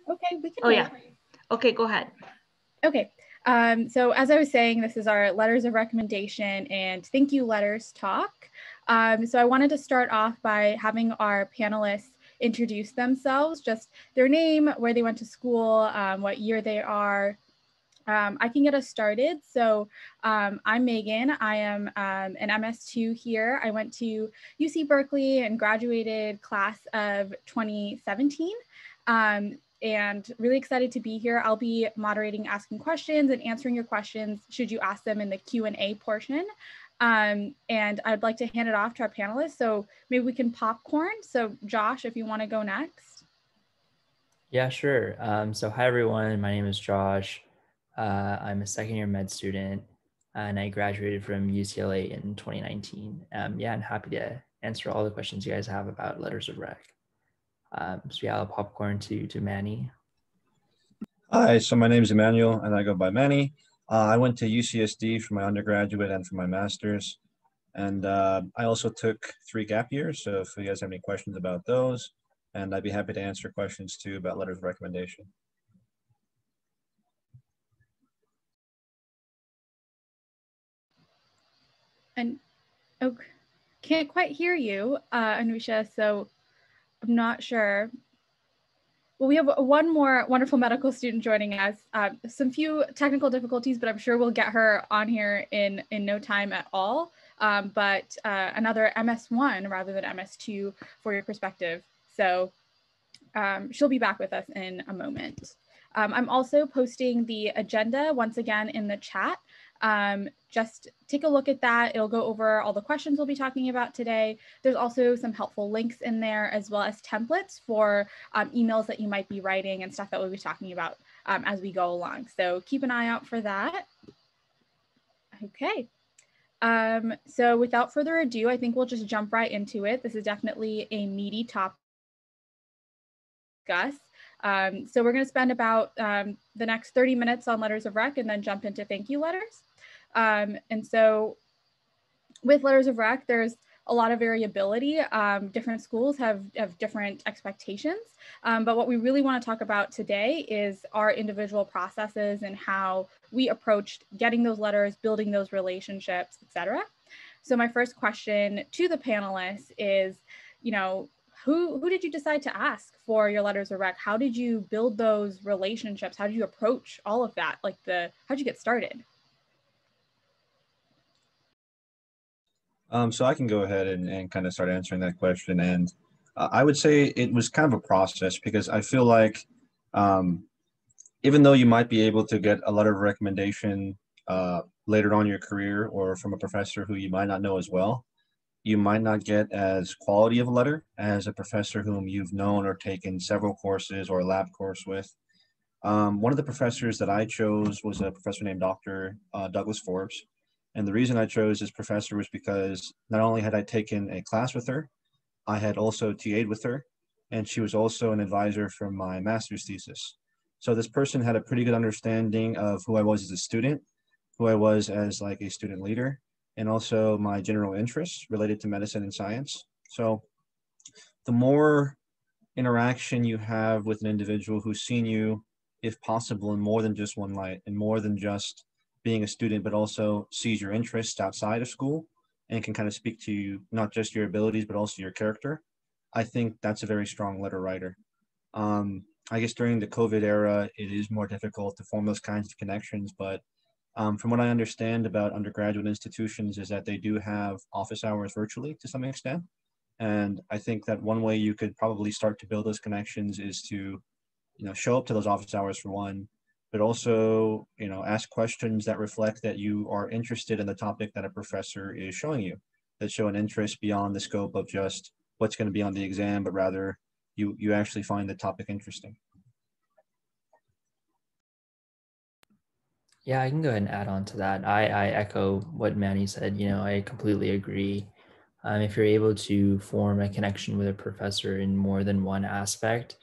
Okay, we can Oh, wait. yeah. Okay, go ahead. Okay. So as I was saying, this is our letters of recommendation and thank you letters talk. So I wanted to start off by having our panelists introduce themselves, just their name, where they went to school, what year they are. I can get us started. So I'm Megan. I am an MS2 here. I went to UC Berkeley and graduated class of 2017. And really excited to be here. I'll be moderating, asking questions and answering your questions should you ask them in the Q&A portion. And I'd like to hand it off to our panelists. So maybe we can popcorn. So Josh, if you want to go next. Yeah, sure. So hi, everyone. My name is Josh. I'm a second year med student and I graduated from UCLA in 2019. Yeah, I'm happy to answer all the questions you guys have about letters of rec. So yeah, I'll popcorn to Manny. Hi, so my name is Emmanuel and I go by Manny. I went to UCSD for my undergraduate and for my master's. And I also took 3 gap years. So if you guys have any questions about those, and I'd be happy to answer questions too about letters of recommendation. And oh, can't quite hear you, Anusha, so I'm not sure. Well, we have one more wonderful medical student joining us. Some few technical difficulties, but I'm sure we'll get her on here in no time at all. But another MS1 rather than MS2 for your perspective. So she'll be back with us in a moment. I'm also posting the agenda once again in the chat. Just take a look at that. It'll go over all the questions we'll be talking about today. There's also some helpful links in there as well as templates for emails that you might be writing and stuff that we'll be talking about as we go along. So keep an eye out for that. Okay. So without further ado, I think we'll just jump right into it. This is definitely a meaty topic. So we're going to spend about the next 30 minutes on letters of rec and then jump into thank you letters. And so with letters of rec, there's a lot of variability. Different schools have different expectations. But what we really want to talk about today is our individual processes and how we approached getting those letters, building those relationships, etc. So my first question to the panelists is, who did you decide to ask for your letters of rec? How did you build those relationships? How did you approach all of that? How'd you get started? So I can go ahead and kind of start answering that question. And I would say it was kind of a process because I feel like even though you might be able to get a letter of recommendation later on in your career or from a professor who you might not know as well, you might not get as quality of a letter as a professor whom you've known or taken several courses or a lab course with. One of the professors that I chose was a professor named Dr. Douglas Forbes. And the reason I chose this professor was because not only had I taken a class with her, I had also TA'd with her, and she was also an advisor for my master's thesis. So this person had a pretty good understanding of who I was as a student, who I was as like a student leader, and also my general interests related to medicine and science. So the more interaction you have with an individual who's seen you, if possible, in more than just one light, and more than just being a student, but also sees your interests outside of school and can kind of speak to you, not just your abilities, but also your character, I think that's a very strong letter writer. I guess during the COVID era, it is more difficult to form those kinds of connections, but from what I understand about undergraduate institutions is that they do have office hours virtually to some extent. And I think that one way you could probably start to build those connections is to, show up to those office hours for one, but also, ask questions that reflect that you are interested in the topic that a professor is showing you, that show an interest beyond the scope of just what's going to be on the exam, but rather you actually find the topic interesting. Yeah, I can go ahead and add on to that. I echo what Manny said. I completely agree. If you're able to form a connection with a professor in more than one aspect,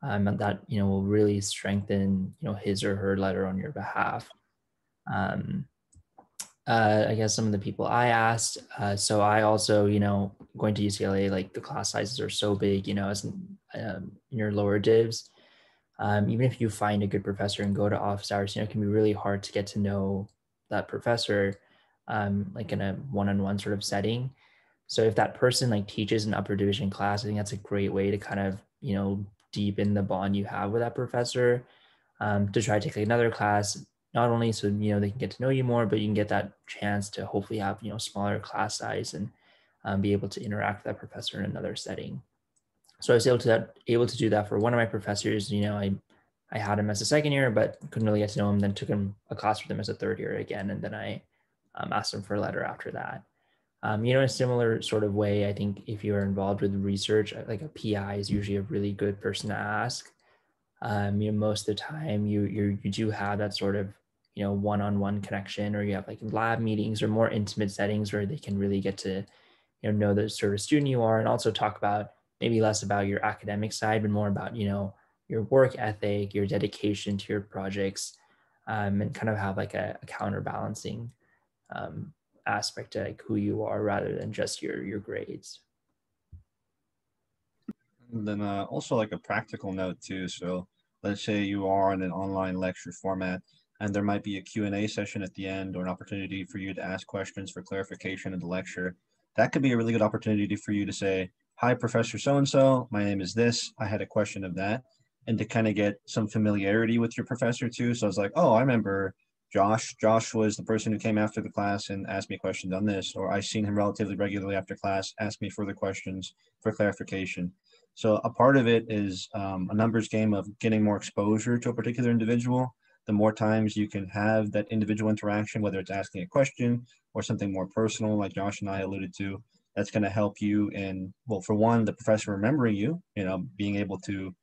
that will really strengthen his or her letter on your behalf. I guess some of the people I asked. So I also, going to UCLA, like the class sizes are so big, as in your lower divs. Even if you find a good professor and go to office hours, it can be really hard to get to know that professor, like in a one-on-one sort of setting. So if that person like teaches an upper division class, I think that's a great way to kind of, deepen the bond you have with that professor, to try to take like another class, not only so, they can get to know you more, but you can get that chance to hopefully have, smaller class size and be able to interact with that professor in another setting. So I was able to do that for one of my professors. I had him as a second year, but couldn't really get to know him. Then took him a class with him as a third year again, and then I asked him for a letter after that. In a similar sort of way, I think if you're involved with research, like a PI is usually a really good person to ask. Most of the time you do have that sort of one-on-one connection, or you have like lab meetings or more intimate settings where they can really get to know the sort of student you are, and also talk about maybe less about your academic side, but more about your work ethic, your dedication to your projects, and kind of have like a counterbalancing aspect to like who you are rather than just your grades. And then also like a practical note too. So let's say you are in an online lecture format and there might be a Q&A session at the end, or an opportunity for you to ask questions for clarification in the lecture. That could be a really good opportunity for you to say, hi, Professor so-and-so, my name is this, I had a question of that, and to kind of get some familiarity with your professor too. So it's like, oh, I remember Josh. Josh was the person who came after the class and asked me questions on this, or I've seen him relatively regularly after class, ask me further questions for clarification. So a part of it is a numbers game of getting more exposure to a particular individual. The more times you can have that individual interaction, whether it's asking a question or something more personal, like Josh and I alluded to, that's going to help you in, well, for one, the professor remembering you, being able to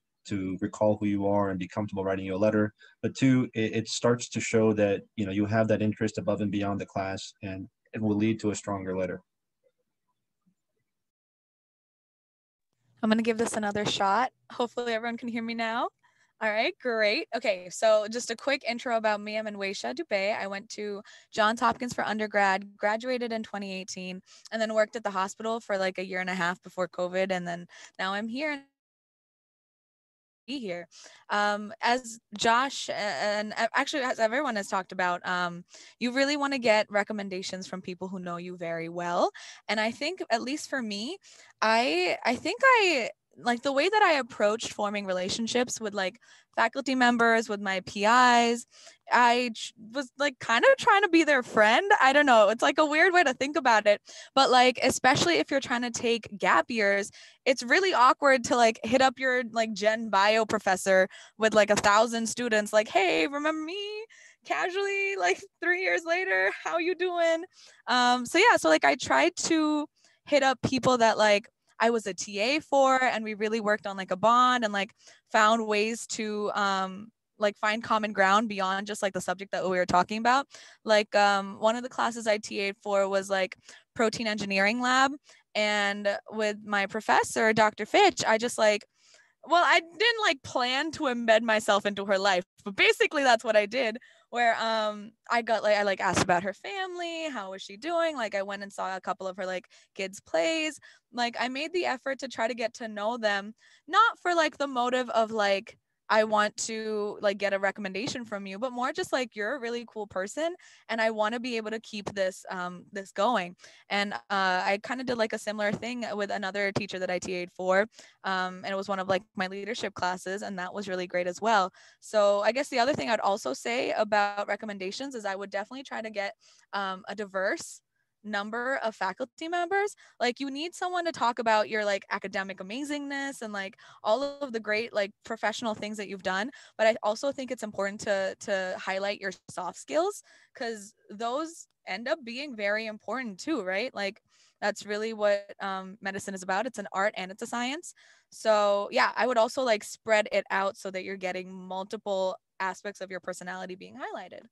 recall who you are and be comfortable writing you a letter. But two, it starts to show that, you have that interest above and beyond the class, and it will lead to a stronger letter. I'm going to give this another shot. Hopefully everyone can hear me now. All right, great. Okay, so just a quick intro about me. I'm Anwaisha Dubé. I went to Johns Hopkins for undergrad, graduated in 2018, and then worked at the hospital for like a year and a half before COVID. And then now I'm here. Be here. As Josh and actually as everyone has talked about, you really want to get recommendations from people who know you very well. And I think, at least for me, I think I like the way that I approached forming relationships with like faculty members, with my PIs. Was like kind of trying to be their friend. I don't know. It's like a weird way to think about it. But like, especially if you're trying to take gap years, it's really awkward to like hit up your like gen bio professor with like 1,000 students, like, hey, remember me? Casually, like 3 years later, how you doing? So like I tried to hit up people that like I was a TA for, and we really worked on like a bond and like found ways to like find common ground beyond just like the subject that we were talking about. Like one of the classes I TA'd for was like protein engineering lab. And with my professor, Dr. Fitch, I just like, well, I didn't like plan to embed myself into her life, but basically that's what I did, where I got like, I like asked about her family, how was she doing? Like I went and saw a couple of her like kids' plays. Like I made the effort to try to get to know them, not for like the motive of like I want to like get a recommendation from you, but more just like you're a really cool person and I want to be able to keep this this going. And I kind of did like a similar thing with another teacher that I TA'd for, and it was one of like my leadership classes, and that was really great as well. So I guess the other thing I'd also say about recommendations is I would definitely try to get a diverse number of faculty members. Like you need someone to talk about your like academic amazingness and like all of the great like professional things that you've done, but I also think it's important to highlight your soft skills, because those end up being very important too, right? Like that's really what medicine is about. It's an art and it's a science. So yeah, I would also like spread it out so that you're getting multiple aspects of your personality being highlighted.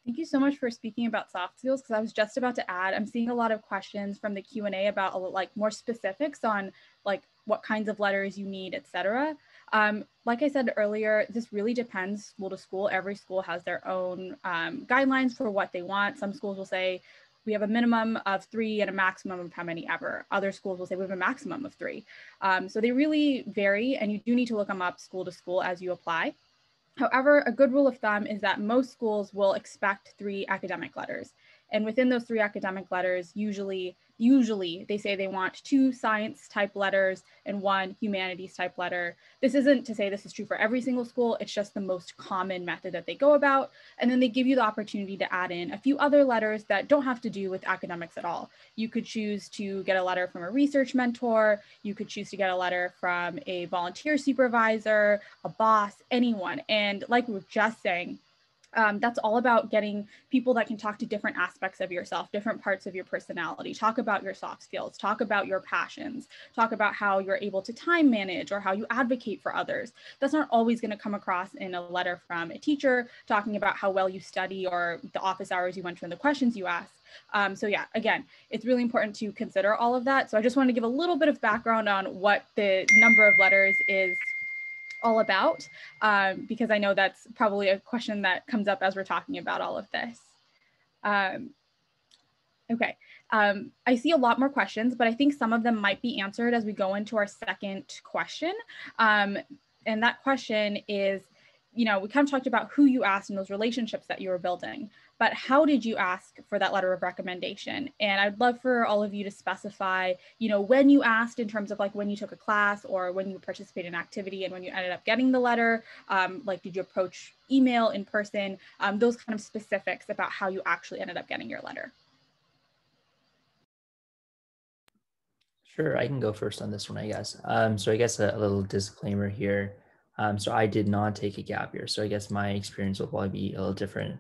Thank you so much for speaking about soft skills, because I was just about to add, I'm seeing a lot of questions from the Q&A about like more specifics on like what kinds of letters you need, etc. Like I said earlier, this really depends school to school. Every school has their own guidelines for what they want. Some schools will say we have a minimum of 3 and a maximum of how many ever. Other schools will say we have a maximum of 3. So they really vary, and you do need to look them up school to school as you apply. However, a good rule of thumb is that most schools will expect 3 academic letters. And within those 3 academic letters, usually they say they want 2 science type letters and 1 humanities type letter. This isn't to say this is true for every single school, it's just the most common method that they go about. And then they give you the opportunity to add in a few other letters that don't have to do with academics at all. You could choose to get a letter from a research mentor, you could choose to get a letter from a volunteer supervisor, a boss, anyone. And like we were just saying, that's all about getting people that can talk to different aspects of yourself, different parts of your personality, talk about your soft skills, talk about your passions, talk about how you're able to time manage or how you advocate for others. That's not always going to come across in a letter from a teacher talking about how well you study or the office hours you went to and the questions you asked. So yeah, again, it's really important to consider all of that. So I just wanted to give a little bit of background on what the number of letters is all about, because I know that's probably a question that comes up as we're talking about all of this. Okay, I see a lot more questions, but I think some of them might be answered as we go into our second question. And that question is, we kind of talked about who you asked and those relationships that you were building, but how did you ask for that letter of recommendation? And I'd love for all of you to specify, when you asked in terms of like when you took a class or when you participated in an activity and when you ended up getting the letter, like did you approach email, in person, those kind of specifics about how you actually ended up getting your letter. Sure, I can go first on this one, I guess. So I guess a little disclaimer here. So I did not take a gap year. So I guess my experience will probably be a little different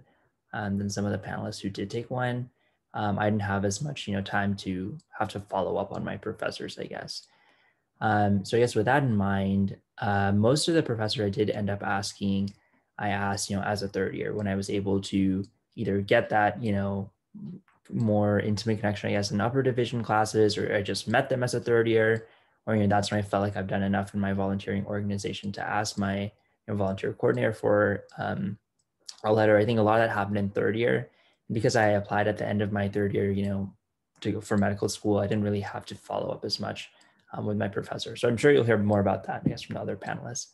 than some of the panelists who did take one. I didn't have as much, time to have to follow up on my professors, I guess. So I guess with that in mind, most of the professors I did end up asking, I asked, as a third year when I was able to either get that, more intimate connection, I guess, in upper division classes, or I just met them as a third year, or that's when I felt like I've done enough in my volunteering organization to ask my volunteer coordinator for a letter. I think a lot of that happened in third year. And because I applied at the end of my third year, to go for medical school, I didn't really have to follow up as much with my professor. So I'm sure you'll hear more about that, I guess, from the other panelists.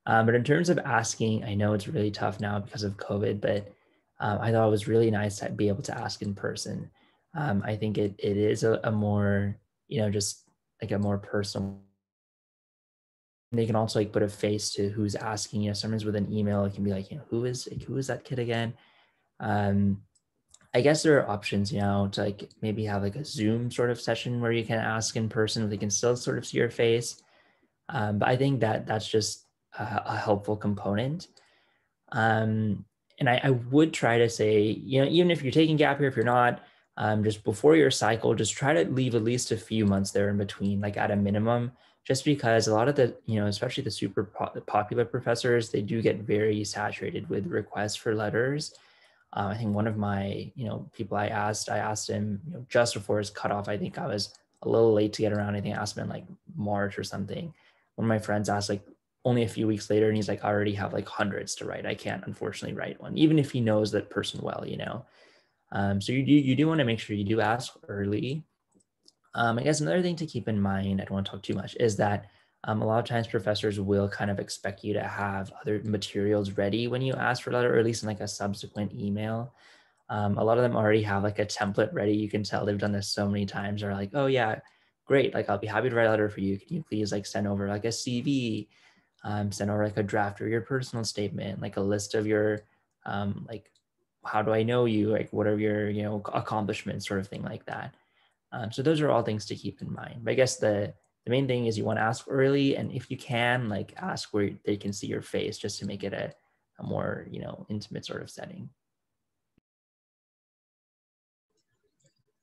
But in terms of asking, I know it's really tough now because of COVID, but I thought it was really nice to be able to ask in person. I think it is a more, just like a more personal. They can also like put a face to who's asking. Sometimes with an email, it can be like, who is that kid again? I guess there are options, to like maybe have like a Zoom sort of session where you can ask in person, where they can still sort of see your face. But I think that's just a helpful component. And I would try to say, even if you're taking gap year, if you're not, just before your cycle, just try to leave at least a few months there in between, like at a minimum, just because a lot of the, especially the super popular professors, they do get very saturated with requests for letters. I think one of my, people I asked him, just before his cutoff. I think I was a little late to get around. I think I asked him in like March or something. One of my friends asked like only a few weeks later, and he's like, I already have like hundreds to write. I can't unfortunately write one, even if he knows that person well, So you do want to make sure you do ask early. I guess another thing to keep in mind, I don't want to talk too much, is that a lot of times professors will kind of expect you to have other materials ready when you ask for a letter, or at least in like a subsequent email. A lot of them already have like a template ready. You can tell they've done this so many times. They're like, oh yeah, great. Like, I'll be happy to write a letter for you. Can you please like send over like a CV, send over like a draft or your personal statement, like a list of your, like, how do I know you? Like, what are your, accomplishments, sort of thing like that. So those are all things to keep in mind. But I guess the main thing is you want to ask early, and if you can, like, ask where they can see your face, just to make it a more, intimate sort of setting.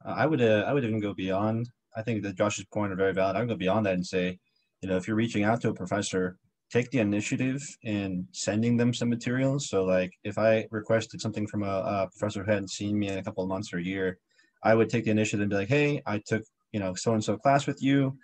I would even go beyond. I think that Josh's point are very valid. I would go beyond that and say, if you're reaching out to a professor, take the initiative in sending them some materials. So like if I requested something from a professor who hadn't seen me in a couple of months or a year, I would take the initiative and be like, hey, I took, so-and-so class with you.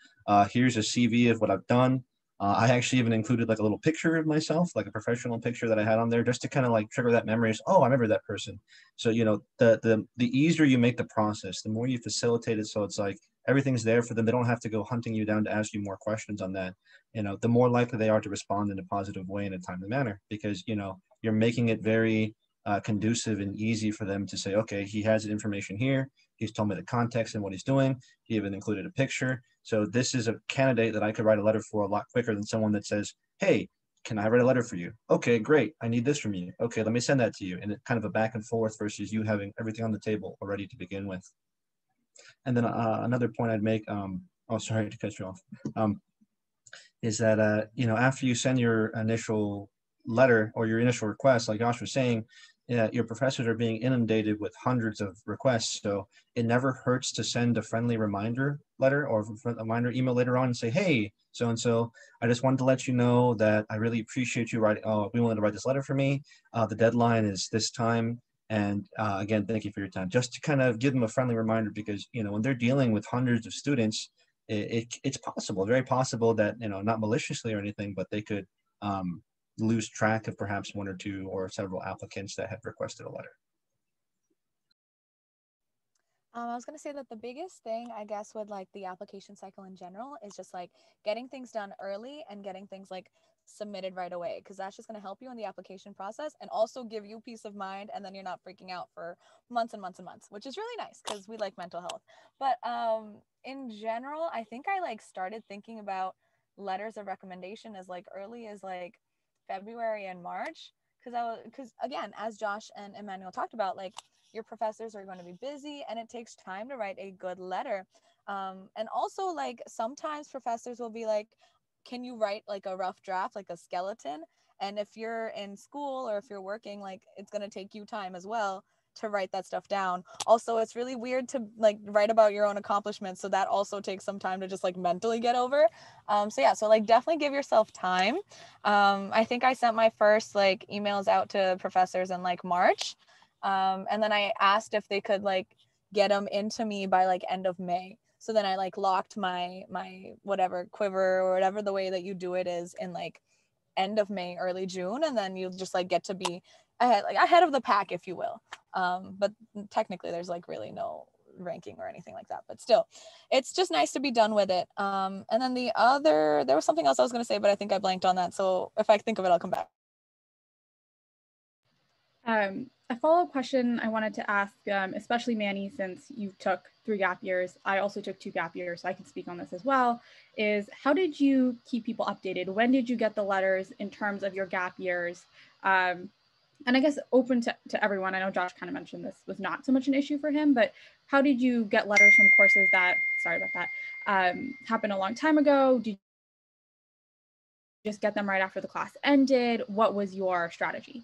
Here's a CV of what I've done. I actually even included like a little picture of myself, like a professional picture that I had on there, just to kind of like trigger that memory. Oh, I remember that person. So, you know, the easier you make the process, the more you facilitate it. So it's like everything's there for them. They don't have to go hunting you down to ask you more questions on that. You know, the more likely they are to respond in a positive way in a timely manner, because, you know, you're making it very conducive and easy for them to say, okay, he has information here. He's told me the context and what he's doing. He even included a picture. So this is a candidate that I could write a letter for a lot quicker than someone that says, hey, can I write a letter for you? Okay, great. I need this from you. Okay, let me send that to you. And it's kind of a back and forth versus you having everything on the table already to begin with. And then another point I'd make, oh, sorry to cut you off, is that, you know, after you send your initial letter or your initial request, like Josh was saying, your professors are being inundated with hundreds of requests. So it never hurts to send a friendly reminder letter or a reminder email later on and say, hey, so-and-so, I just wanted to let you know that I really appreciate you writing, we wanted to write this letter for me. The deadline is this time. And again, thank you for your time. Just to kind of give them a friendly reminder, because, you know, when they're dealing with hundreds of students, it's possible, very possible that, you know, not maliciously or anything, but they could lose track of perhaps one or two or several applicants that have requested a letter. I was going to say that the biggest thing, I guess, with like the application cycle in general is just like getting things done early and getting things like submitted right away, because that's just going to help you in the application process and also give you peace of mind, and then you're not freaking out for months and months and months, which is really nice because we like mental health. But in general, I think I like started thinking about letters of recommendation as like early as like February and March, because again, as Josh and Emmanuel talked about, like your professors are going to be busy and it takes time to write a good letter. And also, like, sometimes professors will be like, can you write like a rough draft, like a skeleton? And if you're in school or if you're working, like, it's going to take you time as well to write that stuff down. Also, it's really weird to like write about your own accomplishments, so that also takes some time to just like mentally get over. So yeah, so like definitely give yourself time. I think I sent my first like emails out to professors in like March. And then I asked if they could like get them into me by like end of May. So then I like locked my whatever quiver or whatever the way that you do it is in like end of May, early June, and then you just like get to be ahead of the pack, if you will. But technically there's like really no ranking or anything like that, but still it's just nice to be done with it. And then there was something else I was going to say, but I think I blanked on that, so if I think of it, I'll come back. A follow-up question I wanted to ask, especially Manny, since you took 3 gap years, I also took 2 gap years, so I can speak on this as well, is how did you keep people updated? When did you get the letters in terms of your gap years? And I guess open to everyone. I know Josh kind of mentioned this was not so much an issue for him, but how did you get letters from courses that, sorry about that, happened a long time ago? Did you just get them right after the class ended? What was your strategy?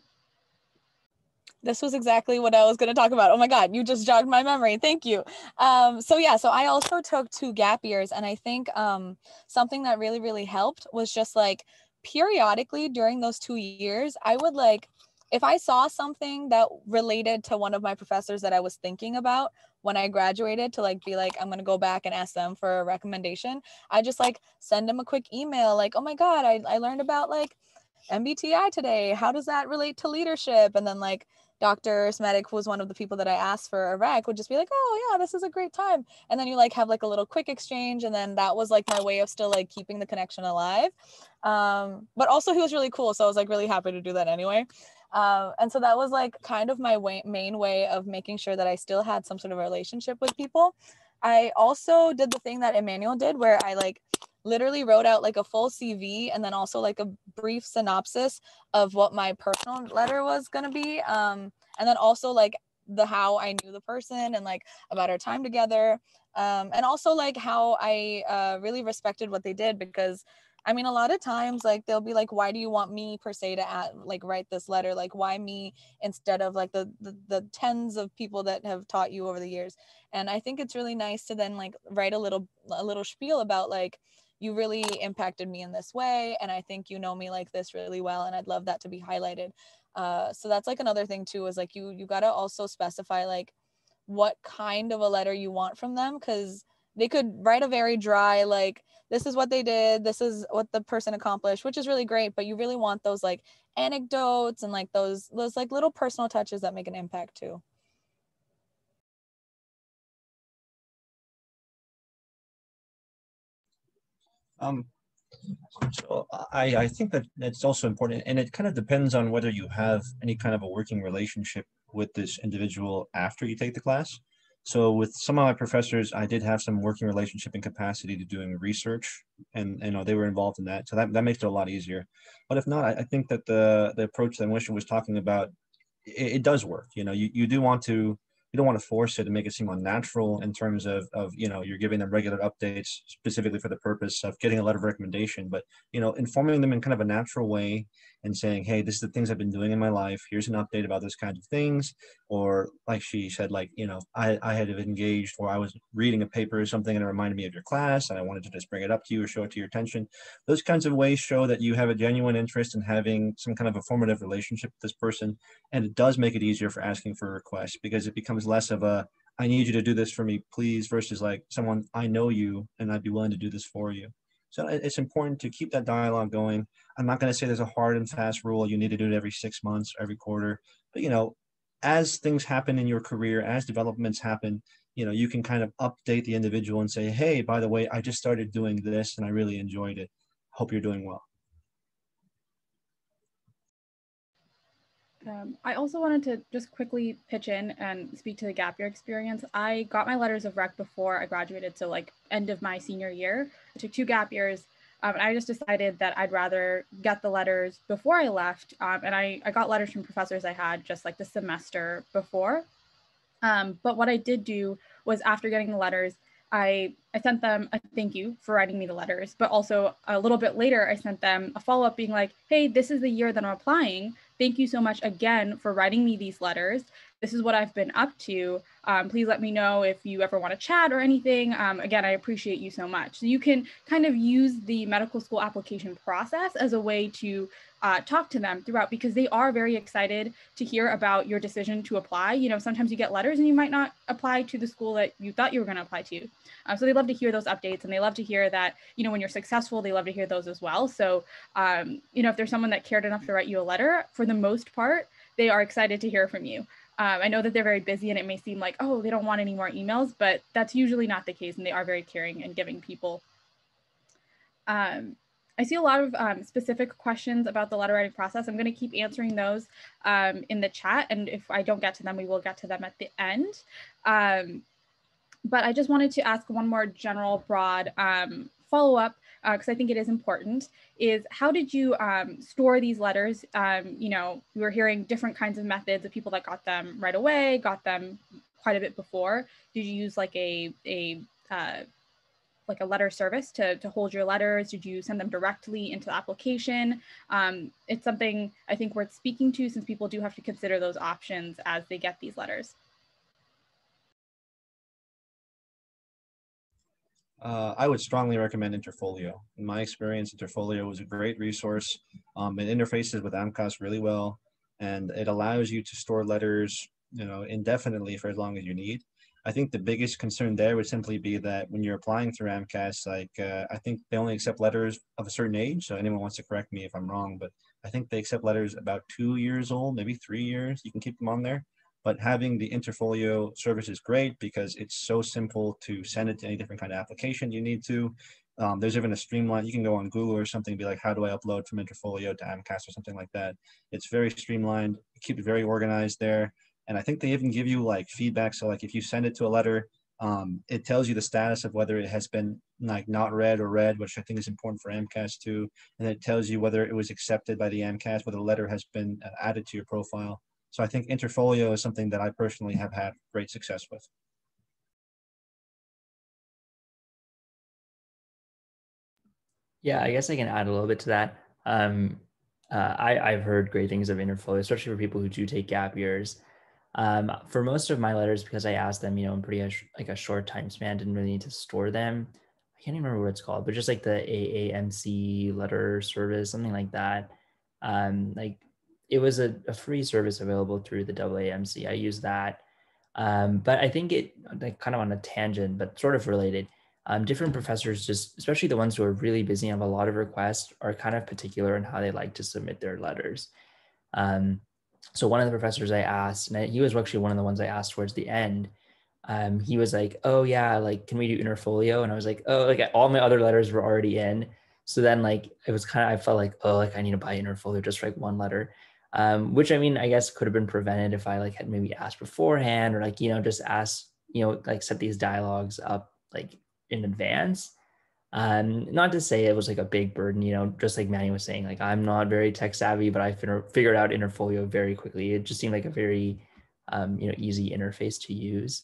This was exactly what I was going to talk about. Oh my God, you just jogged my memory. Thank you. So yeah, so I also took 2 gap years. And I think something that really, really helped was just like periodically during those 2 years, I would like, if I saw something that related to one of my professors that I was thinking about when I graduated, to like be like, I'm going to go back and ask them for a recommendation, I just like send them a quick email like, oh my God, I learned about like MBTI today. How does that relate to leadership? And then like Dr. Smetic, who was one of the people that I asked for a rec, would just be like, oh yeah, this is a great time. And then you like have like a little quick exchange. And then that was like my way of still like keeping the connection alive. But also he was really cool. So I was like really happy to do that anyway. And so that was like kind of my main way of making sure that I still had some sort of relationship with people. I also did the thing that Emmanuel did where I like literally wrote out like a full CV and then also like a brief synopsis of what my personal letter was going to be. And then also like how I knew the person and like about our time together. And also like how I really respected what they did, because I mean, a lot of times like they'll be like, why do you want me per se to like write this letter? Like, why me instead of like the tens of people that have taught you over the years? And I think it's really nice to then like write a little spiel about like, you really impacted me in this way, and I think you know me like this really well, and I'd love that to be highlighted. So that's like another thing too, is like you got to also specify like what kind of a letter you want from them, because they could write a very dry, like, this is what they did, this is what the person accomplished, which is really great, but you really want those like anecdotes and like those like little personal touches that make an impact too. So I think that that's also important, and it kind of depends on whether you have any kind of a working relationship with this individual after you take the class. So with some of my professors, I did have some working relationship and capacity to doing research, and you know they were involved in that, so that makes it a lot easier. But if not, I think that the approach that Wisha was talking about, it does work. You know, you do want to, you don't want to force it and make it seem unnatural in terms of you know, you're giving them regular updates specifically for the purpose of getting a letter of recommendation, but you know, informing them in kind of a natural way and saying, hey, this is the things I've been doing in my life, here's an update about those kinds of things. Or like she said, like, you know, I had engaged, or I was reading a paper or something and it reminded me of your class and I wanted to just bring it up to you or show it to your attention. Those kinds of ways show that you have a genuine interest in having some kind of a formative relationship with this person, and it does make it easier for asking for requests, because it becomes less of a, I need you to do this for me, please, versus like someone, I know you and I'd be willing to do this for you. So it's important to keep that dialogue going. I'm not going to say there's a hard and fast rule, you need to do it every 6 months, every quarter, but you know, as things happen in your career, as developments happen, you know, you can kind of update the individual and say, hey, by the way, I just started doing this and I really enjoyed it. Hope you're doing well. I also wanted to just quickly pitch in and speak to the gap year experience. I got my letters of rec before I graduated, so like end of my senior year. I took 2 gap years, and I just decided that I'd rather get the letters before I left. And I got letters from professors I had just like the semester before. But what I did do was, after getting the letters, I sent them a thank you for writing me the letters, but also a little bit later, I sent them a follow-up being like, hey, this is the year that I'm applying. Thank you so much again for writing me these letters. This is what I've been up to. Please let me know if you ever want to chat or anything. Again, I appreciate you so much. So you can kind of use the medical school application process as a way to talk to them throughout, because they are very excited to hear about your decision to apply. You know, sometimes you get letters and you might not apply to the school that you thought you were going to apply to. So they love to hear those updates, and they love to hear that, you know, when you're successful, they love to hear those as well. So, you know, if there's someone that cared enough to write you a letter, for the most part, they are excited to hear from you. I know that they're very busy and it may seem like, oh, they don't want any more emails, but that's usually not the case, and they are very caring and giving people. I see a lot of specific questions about the letter writing process. I'm going to keep answering those in the chat, and if I don't get to them, we will get to them at the end. But I just wanted to ask one more general, broad follow-up, because I think it is important, is how did you store these letters? You know, we were hearing different kinds of methods of people that got them right away, got them quite a bit before. Did you use like a letter service to hold your letters? Did you send them directly into the application? It's something I think worth speaking to, since people do have to consider those options as they get these letters. I would strongly recommend Interfolio. In my experience, Interfolio was a great resource. It interfaces with AMCAS really well, and it allows you to store letters, you know, indefinitely for as long as you need. I think the biggest concern there would simply be that when you're applying through AMCAS, like I think they only accept letters of a certain age. So anyone wants to correct me if I'm wrong, but I think they accept letters about 2 years old, maybe 3 years. You can keep them on there. But having the Interfolio service is great because it's so simple to send it to any different kind of application you need to. There's even a streamline. You can go on Google or something and be like, how do I upload from Interfolio to AMCAS or something like that? It's very streamlined. Keep it very organized there. And I think they even give you like feedback. So like if you send it to a letter, it tells you the status of whether it has been like not read or read, which I think is important for AMCAS too. And it tells you whether it was accepted by the AMCAS, whether the letter has been added to your profile. So I think Interfolio is something that I personally have had great success with. Yeah, I guess I can add a little bit to that. I've heard great things of Interfolio, especially for people who do take gap years. For most of my letters, because I asked them, you know, in pretty like a short time span, didn't really need to store them. I can't even remember what it's called, but just like the AAMC letter service, something like that. Like it was a free service available through the AAMC. I used that. But I think it, like kind of on a tangent, but sort of related. different professors, just especially the ones who are really busy and have a lot of requests, are kind of particular in how they like to submit their letters. So one of the professors I asked, and he was actually one of the ones I asked towards the end, he was like, oh yeah, like, can we do interfolio? And I was like, oh, like all my other letters were already in. So then like, it was kind of, I felt like, oh, like I need to buy interfolio just for like one letter. Which I mean, I guess could have been prevented if I like had maybe asked beforehand, or like, you know, just ask, you know, like set these dialogues up like in advance. Not to say it was like a big burden, you know, just like Manny was saying, like I'm not very tech savvy, but I figured out interfolio very quickly. It just seemed like a very, you know, easy interface to use.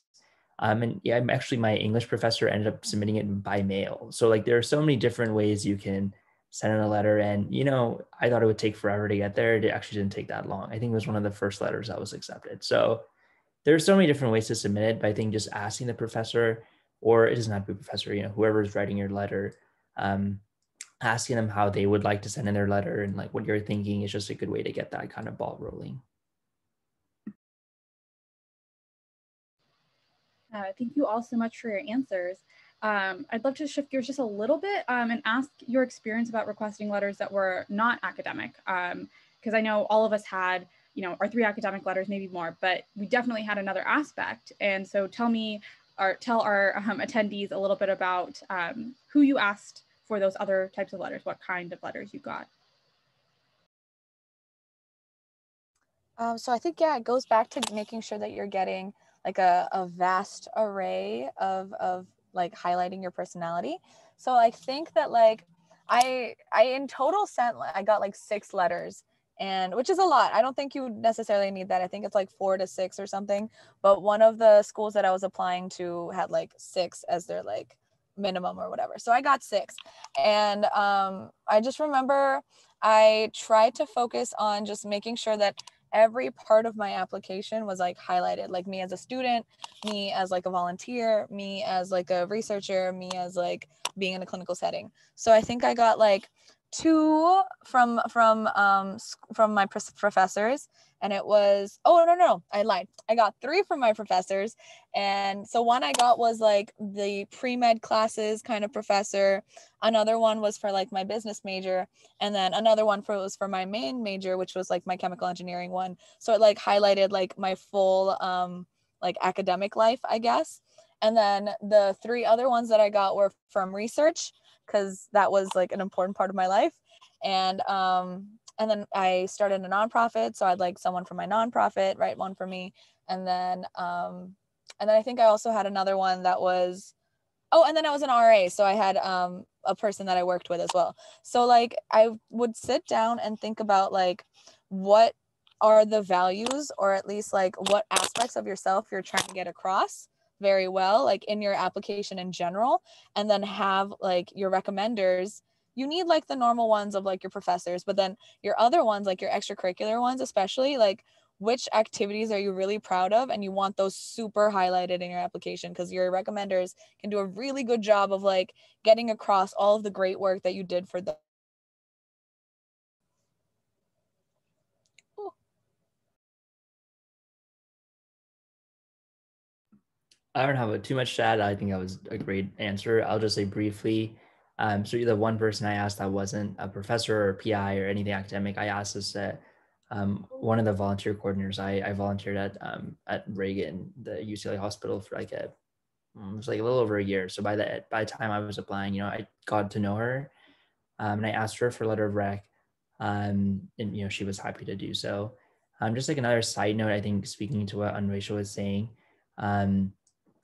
And yeah, actually my English professor ended up submitting it by mail. So like there are so many different ways you can send in a letter, and you know, I thought it would take forever to get there. It actually didn't take that long. I think it was one of the first letters that was accepted. So there are so many different ways to submit it, but I think just asking the professor, or it doesn't have to be a professor, you know, whoever's writing your letter, um, asking them how they would like to send in their letter and like what you're thinking is just a good way to get that kind of ball rolling. Thank you all so much for your answers. I'd love to shift gears just a little bit and ask your experience about requesting letters that were not academic. Because I know all of us had, you know, our 3 academic letters, maybe more, but we definitely had another aspect. And so tell me, or tell our attendees a little bit about who you asked for those other types of letters, what kind of letters you got. So I think, yeah, it goes back to making sure that you're getting like a vast array of like highlighting your personality. So I think that like I in total sent, I got like 6 letters, and which is a lot. I don't think you necessarily need that. I think it's like 4 to 6 or something. But one of the schools that I was applying to had like 6 as their like minimum or whatever. So I got 6. And I just remember I tried to focus on just making sure that every part of my application was like highlighted, like me as a student, me as like a volunteer, me as like a researcher, me as like being in a clinical setting. So I think I got like 2 from my professors, and it was, oh no, I lied. I got 3 from my professors. And so one I got was like the pre-med classes kind of professor. Another one was for like my business major, and then another one was for my main major, which was like my chemical engineering one. So it like highlighted like my full like academic life, I guess. And then the 3 other ones that I got were from research, because that was like an important part of my life. And then I started a nonprofit, so I'd like someone from my nonprofit write one for me. And then I think I also had another one that was, oh, and then I was an RA, so I had a person that I worked with as well. So like I would sit down and think about like what are the values, or at least like what aspects of yourself you're trying to get across very well, like in your application in general, and then have like your recommenders. You need like the normal ones of like your professors, but then your other ones, like your extracurricular ones, especially like which activities are you really proud of, and you want those super highlighted in your application, because your recommenders can do a really good job of like getting across all of the great work that you did for them. I don't have too much to add. I think that was a great answer. I'll just say briefly. So the one person I asked that wasn't a professor or PI or anything academic, I asked this one of the volunteer coordinators. I volunteered at Reagan, the UCLA hospital, for like it was like a little over a year. So by the time I was applying, you know, I got to know her, and I asked her for a letter of rec, and you know, she was happy to do so. Just like another side note, I think speaking to what Anwesha was saying,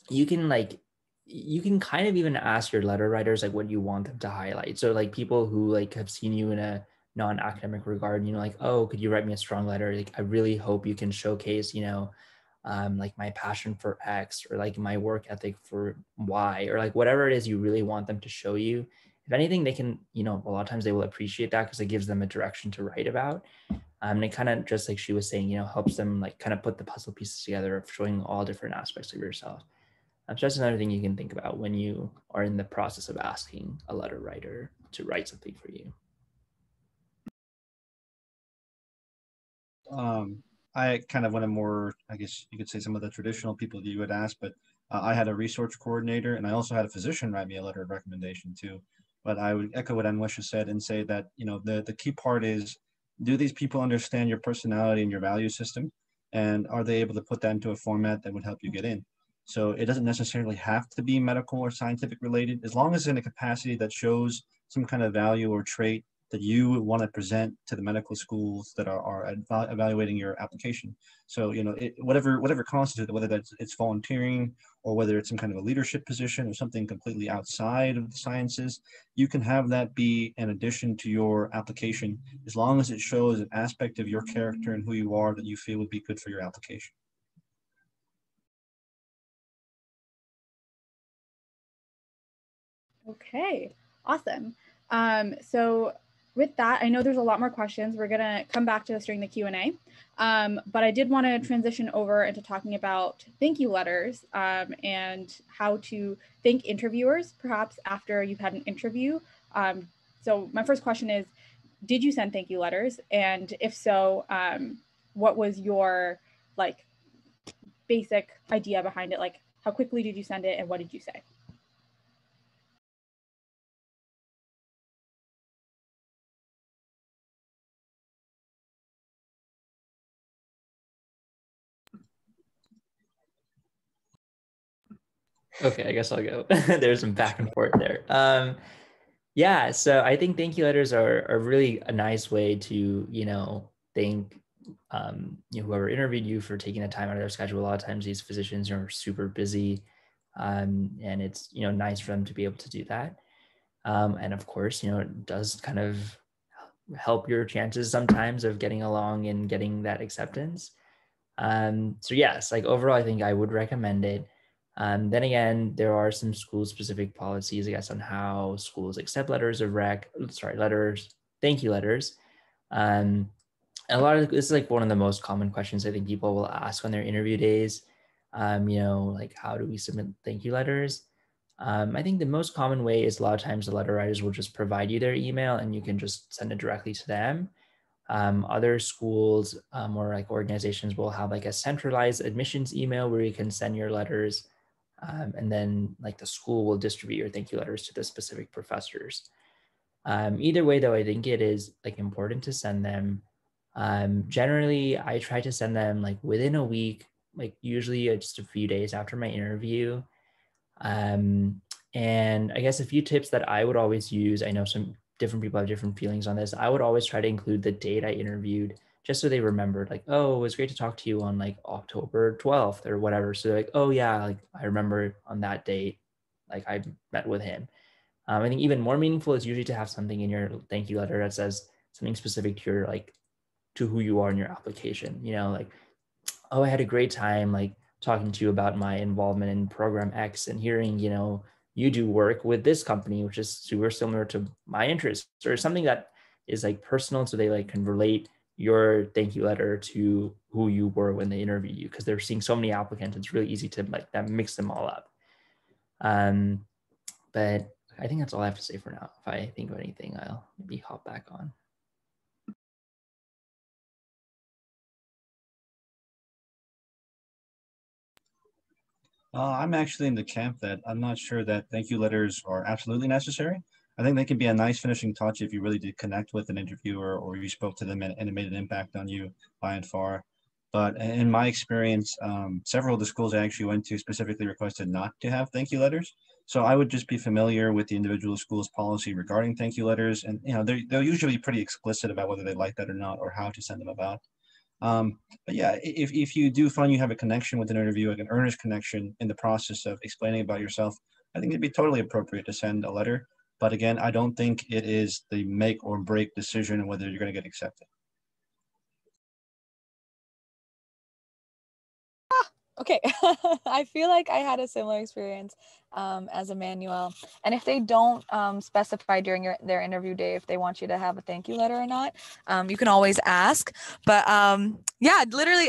you can kind of even ask your letter writers like what you want them to highlight. So like people who like have seen you in a non-academic regard, you know, like, oh, could you write me a strong letter? Like, I really hope you can showcase, you know, like my passion for X, or like my work ethic for Y, or like whatever it is you really want them to show you. If anything, they can, you know, a lot of times they will appreciate that because it gives them a direction to write about. And it kind of, just like she was saying, you know, helps them like kind of put the puzzle pieces together of showing all different aspects of yourself. So that's another thing you can think about when you are in the process of asking a letter writer to write something for you. I kind of went a more, I guess you could say, some of the traditional people that you would ask, but I had a research coordinator, and I also had a physician write me a letter of recommendation too. But I would echo what Anwisha said and say that, the key part is, do these people understand your personality and your value system? And are they able to put that into a format that would help you get in? So it doesn't necessarily have to be medical or scientific related, as long as in a capacity that shows some kind of value or trait that you want to present to the medical schools that are evaluating your application. So, whatever constitutes, whether it's volunteering or whether it's some kind of a leadership position or something completely outside of the sciences, you can have that be an addition to your application, as long as it shows an aspect of your character and who you are that you feel would be good for your application. Okay, awesome. So with that, I know there's a lot more questions. We're gonna come back to this during the Q&A, but I did want to transition over into talking about thank you letters and how to thank interviewers, perhaps after you've had an interview. So my first question is, did you send thank you letters? And if so, what was your basic idea behind it? Like, how quickly did you send it and what did you say? Okay, I guess I'll go. There's some back and forth there. Yeah, so I think thank you letters are really a nice way to, thank whoever interviewed you for taking the time out of their schedule. A lot of times these physicians are super busy, and it's nice for them to be able to do that. And of course, it does kind of help your chances sometimes of getting along and getting that acceptance. So yes, overall, I think I would recommend it. Then again, there are some school-specific policies, I guess, on how schools accept thank you letters. And a lot of this is one of the most common questions I think people will ask on their interview days. How do we submit thank you letters? I think the most common way is a lot of times the letter writers will just provide you their email and you can just send it directly to them. Other schools or organizations will have a centralized admissions email where you can send your letters. And then the school will distribute your thank you letters to the specific professors. Either way, though, I think it is important to send them. Generally, I try to send them within a week, usually just a few days after my interview. And I guess a few tips that I would always use, I know some different people have different feelings on this. I would always try to include the date I interviewed, just so they remembered oh, it was great to talk to you on October 12th or whatever. So they're oh yeah, I remember on that date, I met with him. I think even more meaningful is usually to have something in your thank you letter that says something specific to your to who you are in your application. Oh, I had a great time talking to you about my involvement in program X and hearing you do work with this company, which is super similar to my interests, or something that is personal, so they can relate your thank you letter to who you were when they interviewed you, because they're seeing so many applicants. It's really easy to that mix them all up. But I think that's all I have to say for now. If I think of anything, I'll maybe hop back on. I'm actually in the camp that I'm not sure that thank you letters are absolutely necessary. I think they can be a nice finishing touch if you really did connect with an interviewer or you spoke to them and it made an impact on you by and far. But in my experience, several of the schools I actually went to specifically requested not to have thank you letters. So I would just be familiar with the individual school's policy regarding thank you letters. And, they'll usually be pretty explicit about whether they like that or not, or how to send them about. But yeah, if you do find you have a connection with an interview, an earnest connection in the process of explaining about yourself, I think it'd be totally appropriate to send a letter. But again, I don't think it is the make or break decision whether you're going to get accepted. Okay, I feel like I had a similar experience as Emmanuel. And if they don't specify during their interview day if they want you to have a thank you letter or not, you can always ask. But yeah, literally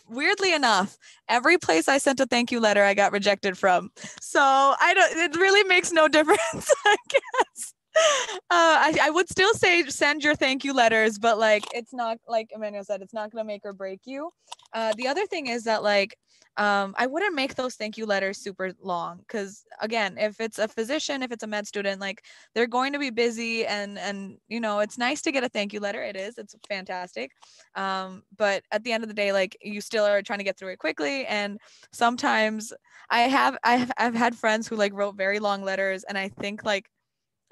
weirdly enough, every place I sent a thank you letter, I got rejected from. So it really makes no difference, I guess. I would still say send your thank you letters, but like it's not, like Emmanuel said, it's not gonna make or break you. The other thing is that like I wouldn't make those thank you letters super long, because again, if it's a physician, if it's a med student, like they're going to be busy, and you know, it's nice to get a thank you letter. It's fantastic. But at the end of the day, like you still are trying to get through it quickly, and sometimes I've had friends who like wrote very long letters, and I think like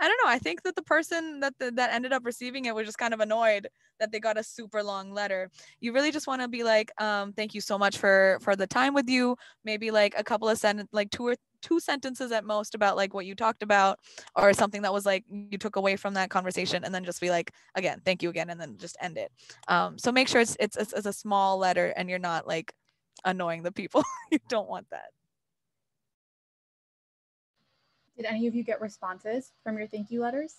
I don't know. I think that the person that ended up receiving it was just kind of annoyed that they got a super long letter. You really just want to be like, thank you so much for the time with you. Maybe like a couple of like two sentences at most about like what you talked about, or something that was like you took away from that conversation, and then just be like, again, thank you again, and then just end it. So make sure it's a small letter, and you're not like annoying the people. You don't want that. Did any of you get responses from your thank you letters?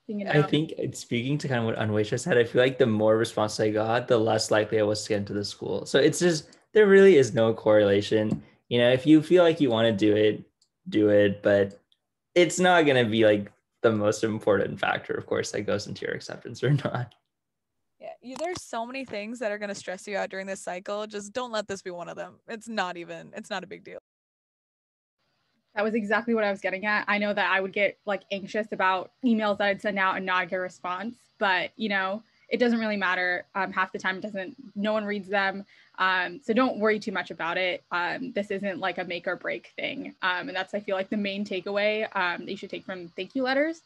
I think speaking to kind of what Anwesha said, I feel like the more responses I got, the less likely I was to get into the school. So it's just, there really is no correlation. You know, if you feel like you want to do it, but it's not going to be like the most important factor, of course, that goes into your acceptance or not. Yeah, there's so many things that are going to stress you out during this cycle. Just don't let this be one of them. It's not a big deal. That was exactly what I was getting at. I know that I would get like anxious about emails that I'd send out and not get a response, but you know, it doesn't really matter. Half the time no one reads them. So don't worry too much about it. This isn't like a make or break thing. And that's, I feel like, the main takeaway that you should take from thank you letters.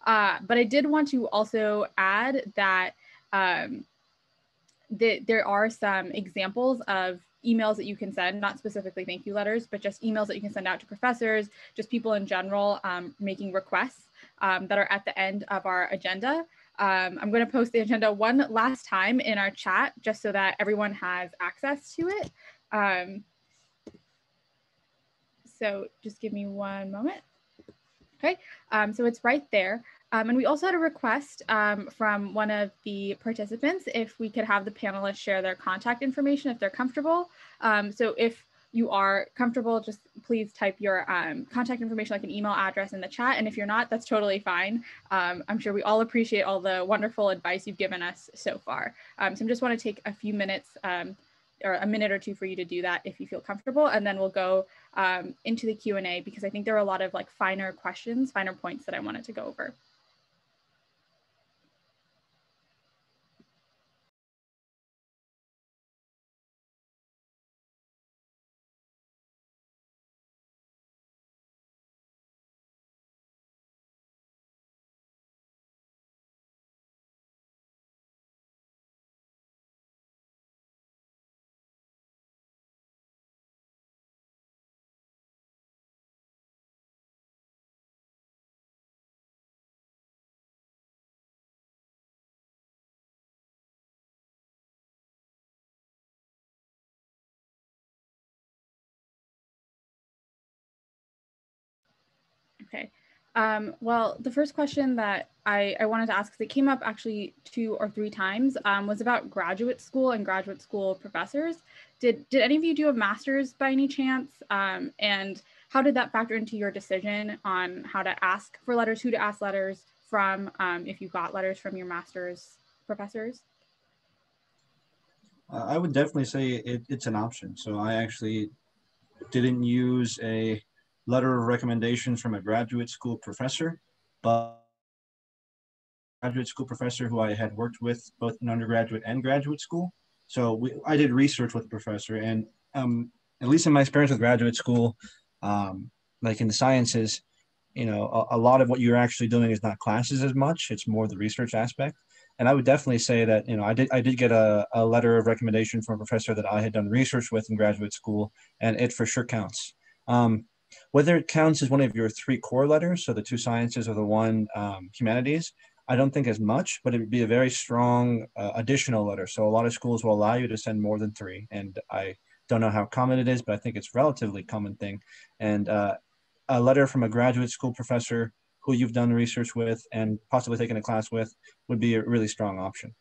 But I did want to also add that there are some examples of emails that you can send, not specifically thank you letters, but just emails that you can send out to professors, just people in general, making requests that are at the end of our agenda. I'm going to post the agenda one last time in our chat, just so that everyone has access to it. So just give me one moment. Okay, so it's right there. And we also had a request from one of the participants if we could have the panelists share their contact information if they're comfortable. So if you are comfortable, just please type your contact information, like an email address, in the chat. And if you're not, that's totally fine. I'm sure we all appreciate all the wonderful advice you've given us so far. So I just want to take a few minutes or a minute or two for you to do that if you feel comfortable, and then we'll go into the Q&A, because I think there are a lot of like finer questions, finer points that I wanted to go over. Okay. Well, the first question that I wanted to ask, because it came up actually 2 or 3 times, was about graduate school and graduate school professors. Did any of you do a master's by any chance? And how did that factor into your decision on how to ask for letters, who to ask letters from, if you got letters from your master's professors? I would definitely say it's an option. So I actually didn't use a letter of recommendation from a graduate school professor, but graduate school professor who I had worked with both in undergraduate and graduate school. So I did research with the professor, and at least in my experience with graduate school, like in the sciences, you know, a lot of what you're actually doing is not classes as much; it's more the research aspect. And I would definitely say that, you know, I did get a letter of recommendation from a professor that I had done research with in graduate school, and it for sure counts. Whether it counts as one of your 3 core letters, so the 2 sciences or the 1 humanities, I don't think as much, but it would be a very strong additional letter. So a lot of schools will allow you to send more than 3. And I don't know how common it is, but I think it's relatively common thing. And a letter from a graduate school professor who you've done research with and possibly taken a class with would be a really strong option.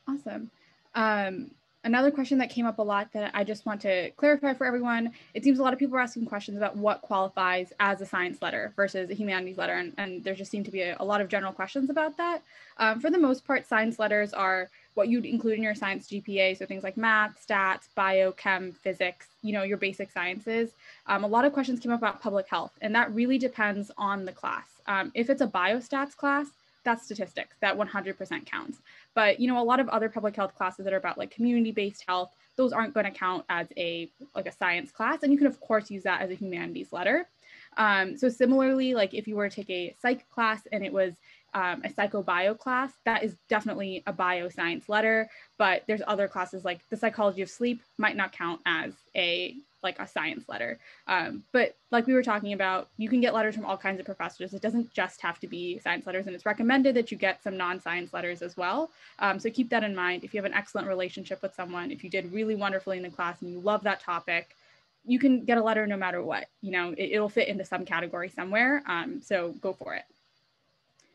Awesome. Another question that came up a lot that I just want to clarify for everyone, it seems a lot of people are asking questions about what qualifies as a science letter versus a humanities letter, and there just seem to be a lot of general questions about that. For the most part, science letters are what you'd include in your science GPA, so things like math, stats, bio, chem, physics, you know, your basic sciences. A lot of questions came up about public health, and that really depends on the class. If it's a biostats class, that's statistics, that 100% counts. But, you know, a lot of other public health classes that are about like community-based health, those aren't going to count as a science class. And you can, of course, use that as a humanities letter. So similarly, like if you were to take a psych class and it was a psychobio class, that is definitely a bioscience letter. But there's other classes like the psychology of sleep might not count as a science letter. But like we were talking about, you can get letters from all kinds of professors. It doesn't just have to be science letters, and it's recommended that you get some non-science letters as well. So keep that in mind. If you have an excellent relationship with someone, if you did really wonderfully in the class and you love that topic, you can get a letter no matter what. You know, it'll fit into some category somewhere. So go for it.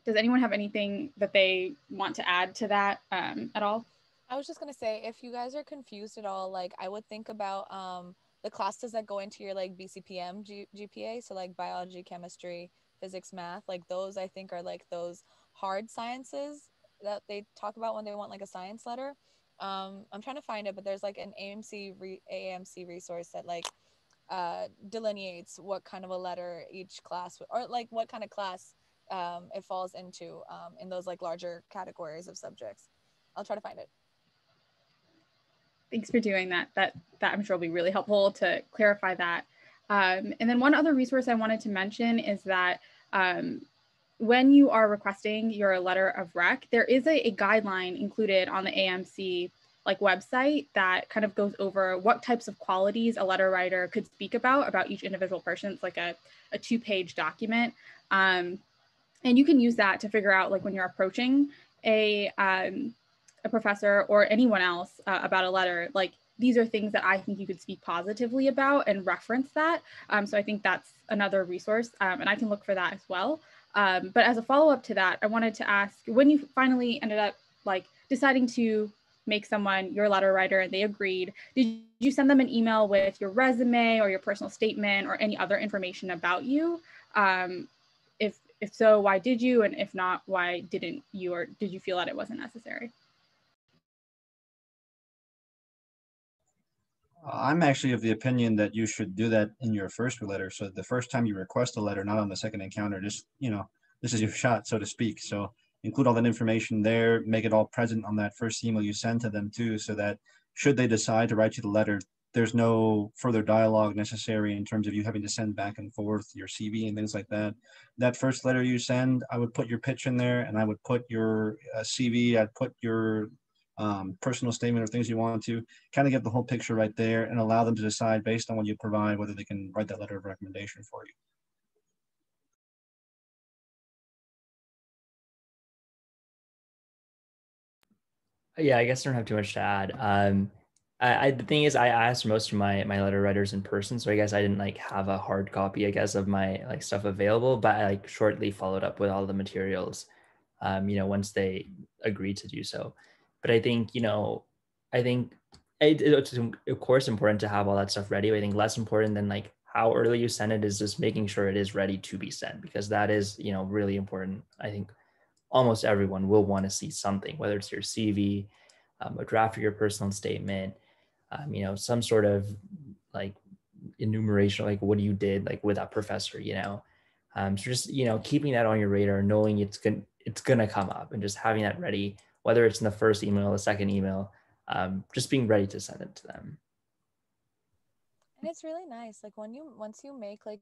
Does anyone have anything that they want to add to that at all? I was just gonna say, if you guys are confused at all, like I would think about the classes that go into your like BCPM GPA, so like biology, chemistry, physics, math, like those I think are like those hard sciences that they talk about when they want like a science letter. I'm trying to find it, but there's like an AAMC resource that like delineates what kind of a letter each class or like what kind of class it falls into in those like larger categories of subjects. I'll try to find it. Thanks for doing that. That I'm sure will be really helpful to clarify that. And then one other resource I wanted to mention is that when you are requesting your letter of rec, there is a guideline included on the AMC like website that kind of goes over what types of qualities a letter writer could speak about each individual person. It's like a 2-page document. And you can use that to figure out like when you're approaching a professor or anyone else about a letter, like these are things that I think you could speak positively about and reference that. So I think that's another resource and I can look for that as well. But as a follow-up to that, I wanted to ask, when you finally ended up like deciding to make someone your letter writer and they agreed, did you send them an email with your resume or your personal statement or any other information about you? If so, why did you? And if not, why didn't you? Or did you feel that it wasn't necessary? I'm actually of the opinion that you should do that in your first letter. So the first time you request a letter, not on the second encounter, just, you know, this is your shot, so to speak. So include all that information there, make it all present on that first email you send to them too, so that should they decide to write you the letter, there's no further dialogue necessary in terms of you having to send back and forth your CV and things like that. That first letter you send, I would put your pitch in there, and I would put your CV, I'd put your personal statement or things you want to kind of get the whole picture right there and allow them to decide based on what you provide whether they can write that letter of recommendation for you. Yeah, I guess I don't have too much to add. The thing is, I asked most of my letter writers in person, so I guess I didn't like have a hard copy, I guess, of my like stuff available, but I like shortly followed up with all the materials, you know, once they agreed to do so. But I think, you know, I think it's of course important to have all that stuff ready. I think less important than like how early you send it is just making sure it is ready to be sent, because that is, you know, really important. I think almost everyone will want to see something, whether it's your CV, a draft of your personal statement, you know, some sort of like enumeration, like what you did like with that professor, you know. So just, you know, keeping that on your radar, knowing it's gonna come up, and just having that ready, whether it's in the first email, the second email, just being ready to send it to them. And it's really nice, like once you make like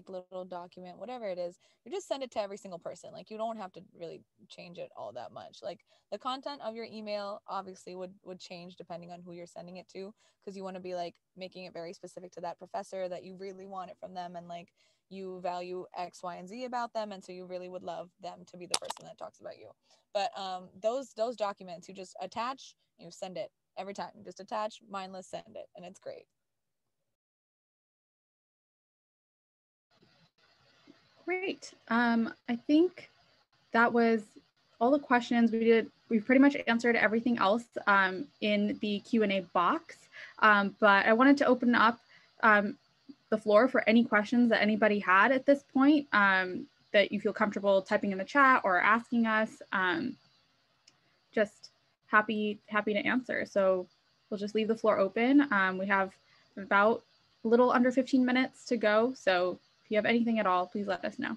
little document, whatever it is, you just send it to every single person. Like you don't have to really change it all that much. Like the content of your email obviously would change depending on who you're sending it to, because you want to be like making it very specific to that professor, that you really want it from them, and like you value X, Y, and Z about them, and so you really would love them to be the person that talks about you. But those documents you just attach, you send it every time. Just attach, mindless, send it, and it's great. Great. I think that was all the questions. We've pretty much answered everything else in the Q&A box, but I wanted to open up the floor for any questions that anybody had at this point that you feel comfortable typing in the chat or asking us. Just happy to answer. So we'll just leave the floor open. We have about a little under 15 minutes to go. So if you have anything at all, please let us know.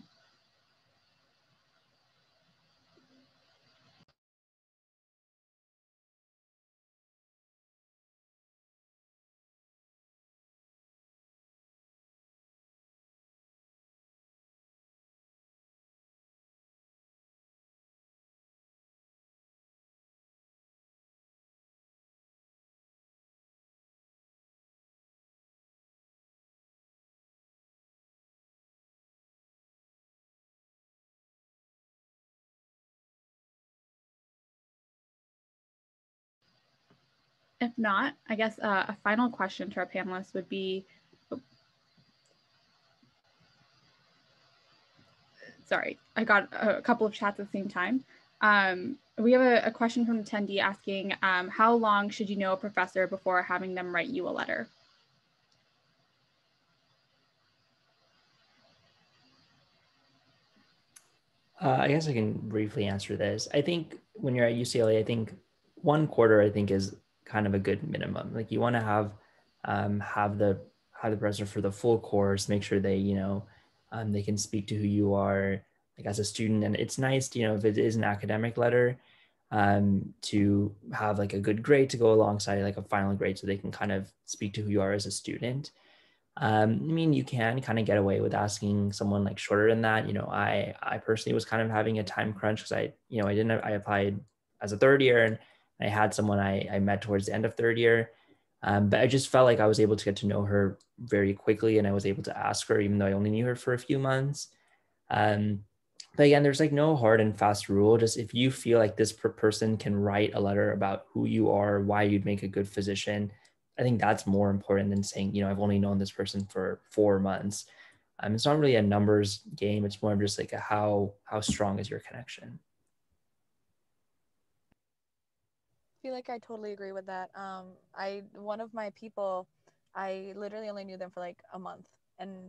If not, I guess a final question to our panelists would be, sorry, I got a couple of chats at the same time. We have a question from an attendee asking, how long should you know a professor before having them write you a letter? I guess I can briefly answer this. I think when you're at UCLA, I think 1 quarter, I think, is kind of a good minimum. Like you want to have the professor for the full course, make sure they, they can speak to who you are, like as a student. And it's nice, if it is an academic letter, to have like a good grade to go alongside like a final grade, so they can kind of speak to who you are as a student. I mean, you can kind of get away with asking someone like shorter than that. I personally was kind of having a time crunch because I applied as a third year, and I had someone I met towards the end of third year. But I just felt like I was able to get to know her very quickly, and I was able to ask her, even though I only knew her for a few months. But again, there's like no hard and fast rule. Just if you feel like this person can write a letter about who you are, why you'd make a good physician, I think that's more important than saying, I've only known this person for 4 months. It's not really a numbers game. It's more of just like how strong is your connection. I feel like I totally agree with that. One of my people, I literally only knew them for like a month,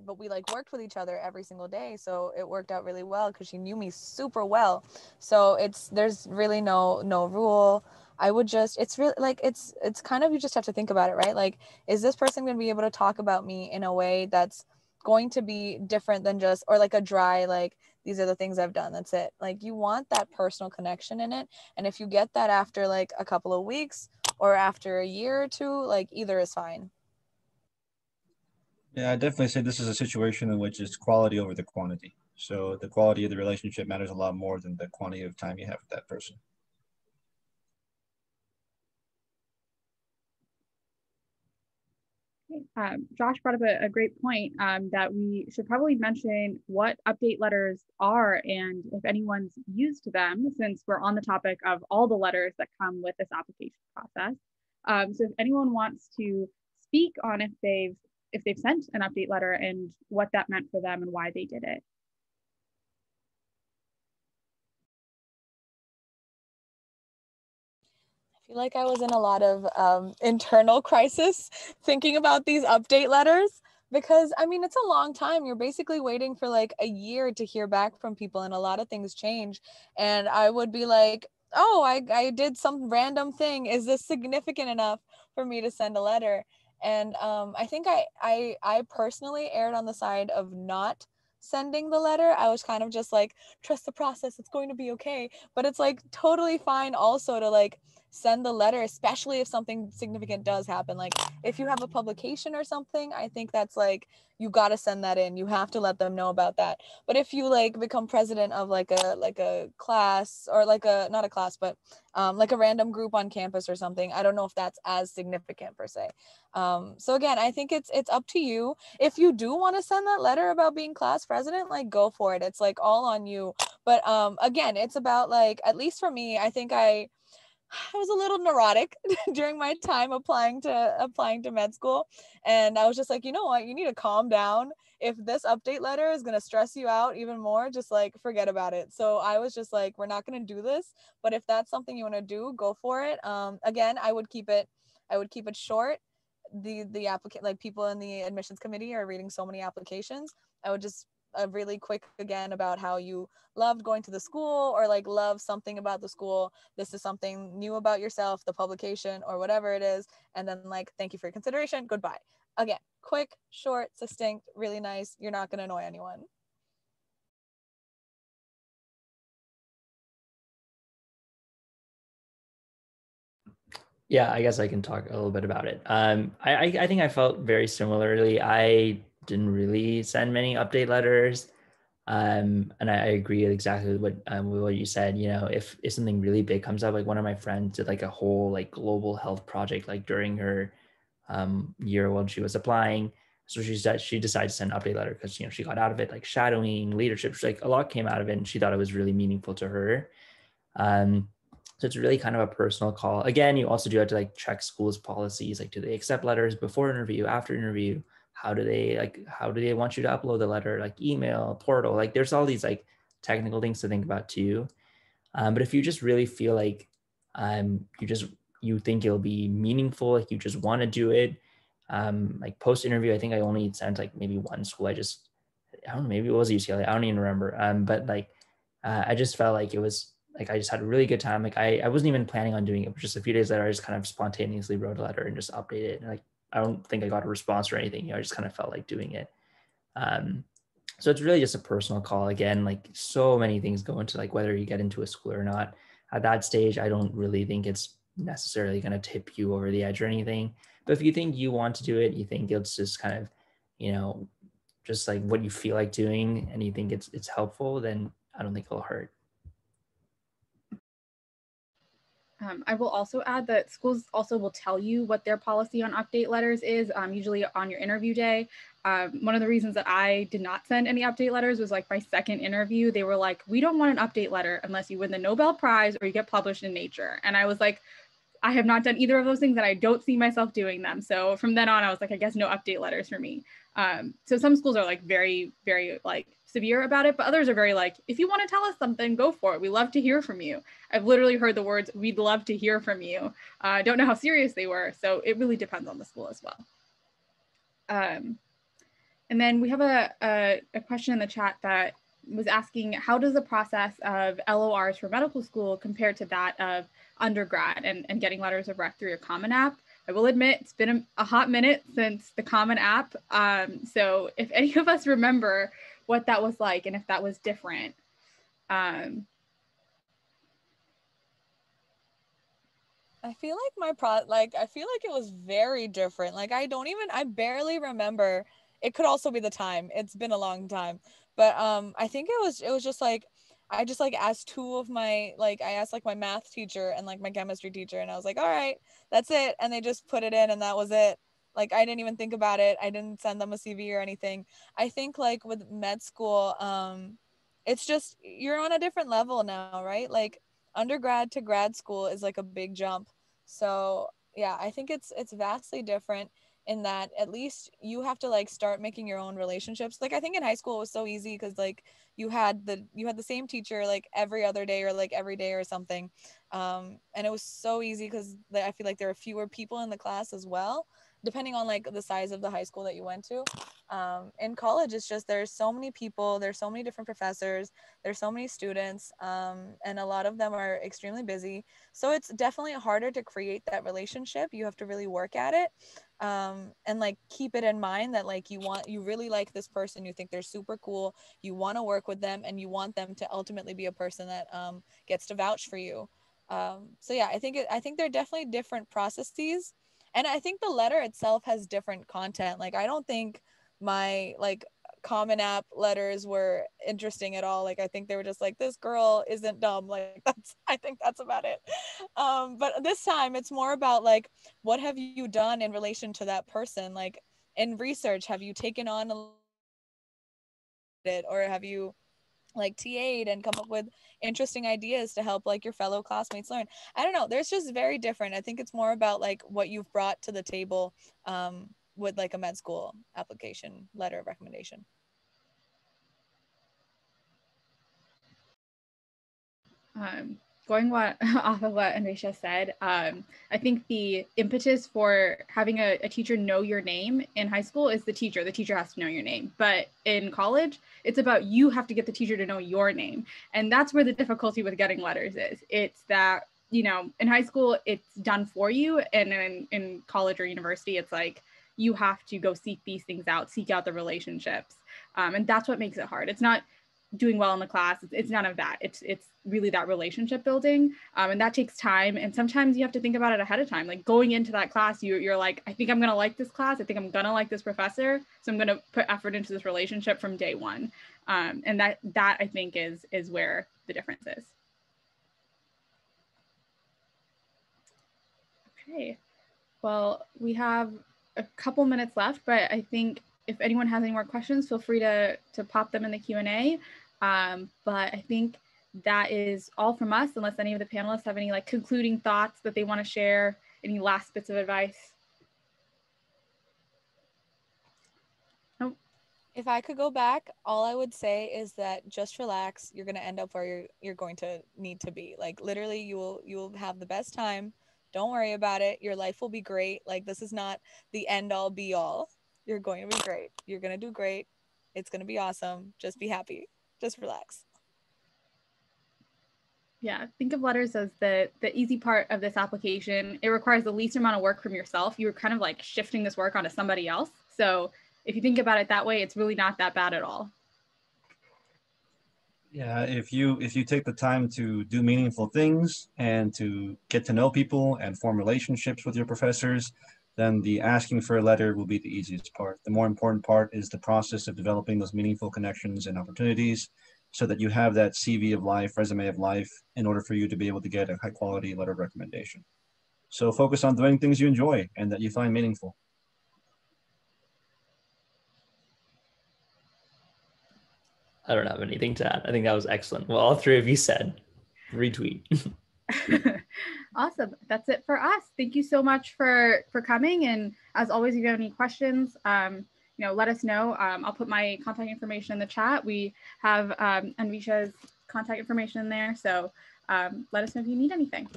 but we like worked with each other every single day, so it worked out really well because she knew me super well. So there's really no rule. It's really like it's kind of, you just have to think about it, right? Like, is this person going to be able to talk about me in a way that's going to be different than just, or like a dry, like, these are the things I've done, that's it. Like, you want that personal connection in it. And if you get that after like a couple of weeks or after a year or two, like either is fine. Yeah, I definitely say this is a situation in which it's quality over the quantity. So the quality of the relationship matters a lot more than the quantity of time you have with that person. Josh brought up a great point that we should probably mention what update letters are and if anyone's used them, since we're on the topic of all the letters that come with this application process. So if anyone wants to speak on if they've sent an update letter and what that meant for them and why they did it. I feel like I was in a lot of internal crisis thinking about these update letters, because I mean, it's a long time. You're basically waiting for like a year to hear back from people, and a lot of things change. And I would be like, oh, I did some random thing. Is this significant enough for me to send a letter? And I think I personally erred on the side of not sending the letter. I was kind of just like, trust the process, it's going to be okay. But it's like totally fine also to like send the letter, especially if something significant does happen. Like if you have a publication or something, I think that's like, you got to send that in. You have to let them know about that. But if you like become president of like a class, or like a, not a class, but like a random group on campus or something, I don't know if that's as significant per se. So again, I think it's up to you. If you do want to send that letter about being class president, like go for it. It's like all on you. But again, it's about like, at least for me, I think I was a little neurotic during my time applying to med school. And I was just like, you know what, you need to calm down. If this update letter is going to stress you out even more, just like forget about it. So I was just like, we're not going to do this, but if that's something you want to do, go for it. Again, I would keep it short. The applicant, like people in the admissions committee are reading so many applications. I would just really quick again about how you loved going to the school, or like love something about the school. This is something new about yourself, the publication or whatever it is. And then like, thank you for your consideration. Goodbye. Again, quick, short, succinct, really nice. You're not going to annoy anyone. Yeah, I guess I can talk a little bit about it. I think I felt very similarly. I didn't really send many update letters. And I agree exactly with what you said. You know, if something really big comes up, like one of my friends did like a whole like global health project like during her year when she was applying. So she decided to send an update letter because, you know, she got out of it like shadowing, leadership. She's like, a lot came out of it, and she thought it was really meaningful to her. So it's really kind of a personal call. Again, you also do have to like check schools' policies. Like, do they accept letters before interview, after interview? How do they want you to upload the letter? Like email, portal, like there's all these like technical things to think about too. But if you just really feel like you think it'll be meaningful, like you just want to do it, like post interview, I think I only sent like maybe one school. I don't know, maybe it was UCLA. I don't even remember. But like I just felt like it was like I just had a really good time. Like I wasn't even planning on doing it. But just a few days later, I just kind of spontaneously wrote a letter and just updated it. And like I don't think I got a response or anything. You know, I just kind of felt like doing it. So it's really just a personal call. Again, like so many things go into like whether you get into a school or not. At that stage, I don't really think it's necessarily going to tip you over the edge or anything. But if you think you want to do it, you think it's just kind of, you know, just like what you feel like doing, and you think it's helpful, then I don't think it'll hurt. I will also add that schools also will tell you what their policy on update letters is, usually on your interview day. One of the reasons that I did not send any update letters was like my second interview, they were like, we don't want an update letter unless you win the Nobel Prize or you get published in Nature. And I was like, I have not done either of those things and I don't see myself doing them. So from then on, I was like, I guess no update letters for me. So some schools are like very, very like severe about it, but others are very like, if you want to tell us something, go for it. We love to hear from you. I've literally heard the words, we'd love to hear from you. I don't know how serious they were. So it really depends on the school as well. And then we have a question in the chat that was asking, how does the process of LORs for medical school compare to that of undergrad and getting letters of rec through your Common App? I will admit it's been a hot minute since the Common App. So if any of us remember what that was like and if that was different. I feel like I feel like it was very different. Like I barely remember. It could also be the time. It's been a long time. But I think it was just like I just like asked two of my I asked like my math teacher and like my chemistry teacher, and I was like, all right, that's it. And they just put it in and that was it. Like I didn't even think about it. I didn't send them a CV or anything. I think like with med school, it's just you're on a different level now, right? Like undergrad to grad school is like a big jump. So yeah, I think it's vastly different in that at least you have to like start making your own relationships. Like I think in high school it was so easy because like you had the same teacher like every other day or like every day or something. And it was so easy because I feel like there were fewer people in the class as well, depending on like the size of the high school that you went to. In college, it's just there's so many people, there's so many different professors, there's so many students, and a lot of them are extremely busy. So it's definitely harder to create that relationship. You have to really work at it, and like keep it in mind that like you really like this person, you think they're super cool, you want to work with them, and you want them to ultimately be a person that gets to vouch for you. So yeah, I think they're definitely different processes. And I think the letter itself has different content. Like I don't think my like Common App letters were interesting at all. Like I think they were just like, this girl isn't dumb. Like I think that's about it. But this time it's more about like, what have you done in relation to that person? Like in research, have you taken on it, or have you like TA'd and come up with interesting ideas to help like your fellow classmates learn. I don't know, there's just very different. I think it's more about like what you've brought to the table with like a med school application letter of recommendation. Going off of what Anisha said, I think the impetus for having a teacher know your name in high school is the teacher. The teacher has to know your name. But in college, it's about you have to get the teacher to know your name. And that's where the difficulty with getting letters is. It's that, you know, in high school, it's done for you. And in college or university, it's like you have to go seek these things out, seek out the relationships. And that's what makes it hard. It's not doing well in the class. It's none of that. It's really that relationship building. And that takes time. And sometimes you have to think about it ahead of time. Like going into that class, you're like, I think I'm going to like this class. I think I'm going to like this professor. So I'm going to put effort into this relationship from day one. And that I think is where the difference is. Okay. Well, we have a couple minutes left, but I think if anyone has any more questions, feel free to pop them in the Q&A. But I think that is all from us, unless any of the panelists have any like concluding thoughts that they want to share, any last bits of advice. Nope. If I could go back, all I would say is that just relax. You're going to end up where you're going to need to be. Like literally you will have the best time. Don't worry about it. Your life will be great. Like this is not the end all be all. You're going to be great. You're going to do great. It's going to be awesome. Just be happy. Just relax. Yeah, think of letters as the easy part of this application. It requires the least amount of work from yourself. You're kind of like shifting this work onto somebody else. So if you think about it that way, it's really not that bad at all. Yeah, if you take the time to do meaningful things and to get to know people and form relationships with your professors, then the asking for a letter will be the easiest part. The more important part is the process of developing those meaningful connections and opportunities so that you have that CV of life, resume of life, in order for you to be able to get a high quality letter of recommendation. So focus on doing things you enjoy and that you find meaningful. I don't have anything to add. I think that was excellent. Well, all three of you said, retweet. Awesome. That's it for us. Thank you so much for coming. And as always, if you have any questions, let us know. I'll put my contact information in the chat. We have Anvisha's contact information in there. So let us know if you need anything.